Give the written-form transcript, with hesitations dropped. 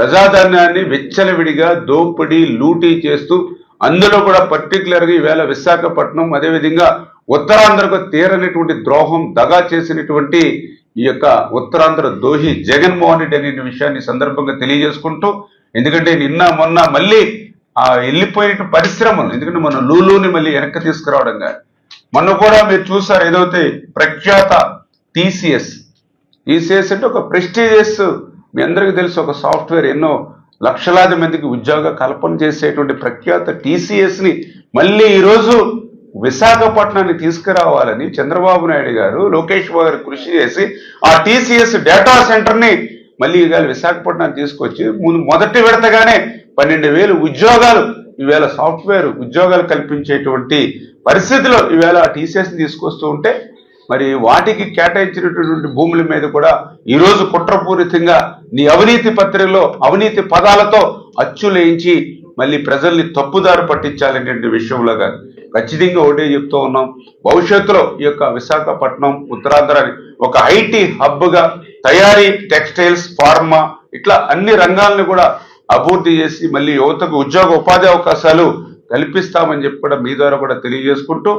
ప్రజాధనాన్ని విచ్చలవిడిగా దోపిడీ లూటీ చేస్తూ అందులో కూడా పర్టికులర్గా ఈవేళ విశాఖపట్నం అదేవిధంగా ఉత్తరాంధ్రకు తీరనటువంటి ద్రోహం దగా చేసినటువంటి ఈ యొక్క ఉత్తరాంధ్ర దోహి జగన్మోహన్ రెడ్డి అనే విషయాన్ని సందర్భంగా తెలియజేసుకుంటూ, ఎందుకంటే నిన్న మొన్న మళ్ళీ ఆ వెళ్ళిపోయిన పరిశ్రమలు, ఎందుకంటే మన లూలుని మళ్ళీ వెనక్కి తీసుకురావడం కానీ, మొన్న కూడా మీరు చూసారు ఏదైతే ప్రఖ్యాత టీసీఎస్ అంటే ఒక ప్రెస్టీజియస్, మీ అందరికీ తెలుసు, ఒక సాఫ్ట్వేర్ ఎన్నో లక్షలాది మందికి ఉద్యోగ కల్పన చేసేటువంటి ప్రఖ్యాత టీసీఎస్ని మళ్ళీ ఈరోజు విశాఖపట్నాన్ని తీసుకురావాలని చంద్రబాబు నాయుడు గారు, లోకేష్ బాబు గారు కృషి చేసి ఆ టీసీఎస్ డేటా సెంటర్ని మళ్ళీ ఇవాళ విశాఖపట్నాన్ని తీసుకొచ్చి మొదటి విడతగానే 12,000 ఉద్యోగాలు ఈవేళ సాఫ్ట్వేర్ ఉద్యోగాలు కల్పించేటువంటి పరిస్థితిలో ఈవేళ ఆ టీసీఎస్ని తీసుకొస్తూ ఉంటే, మరి వాటికి కేటాయించినటువంటి భూముల మీద కూడా ఈరోజు కుట్రపూరితంగా నీ అవినీతి పత్రికలో అవినీతి పదాలతో అచ్చులేయించి మళ్ళీ ప్రజల్ని తప్పుదారి పట్టించాలనేటువంటి విషయంలో కానీ ఖచ్చితంగా ఒకటే చెప్తూ ఉన్నాం. భవిష్యత్తులో ఈ యొక్క విశాఖపట్నం ఉత్తరాంధ్రాన్ని ఒక ఐటీ హబ్గా తయారీ, టెక్స్టైల్స్, ఫార్మా ఇట్లా అన్ని రంగాలను కూడా అభివృద్ధి చేసి మళ్ళీ యువతకు ఉద్యోగ ఉపాధి అవకాశాలు కల్పిస్తామని చెప్పి కూడా మీ ద్వారా కూడా తెలియజేసుకుంటూ